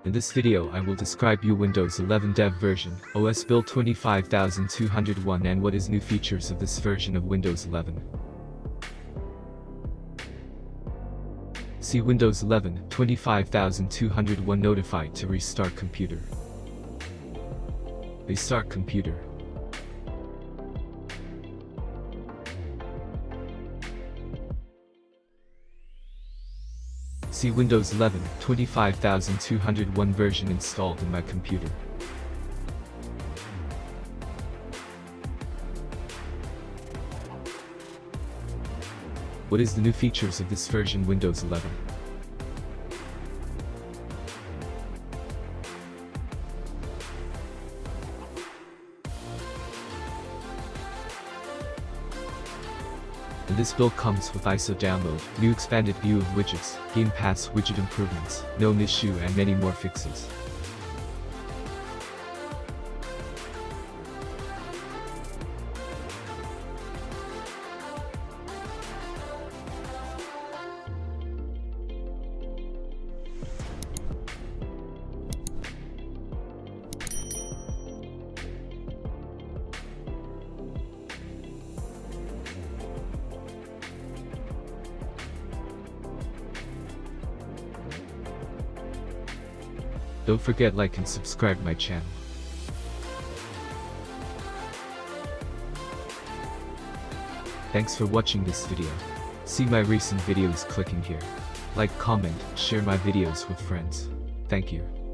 In this video I will describe you Windows 11 Dev version, OS build 25201 and what is new features of this version of Windows 11. See Windows 11 25201 notified to restart computer. Restart computer. See Windows 11 25201 version installed in my computer. What is the new features of this version Windows 11? And this build comes with ISO download, new expanded view of widgets, Game Pass widget improvements, known issue and many more fixes. Don't forget like and subscribe my channel. Thanks for watching this video. See my recent videos clicking here. Like, comment, share my videos with friends. Thank you.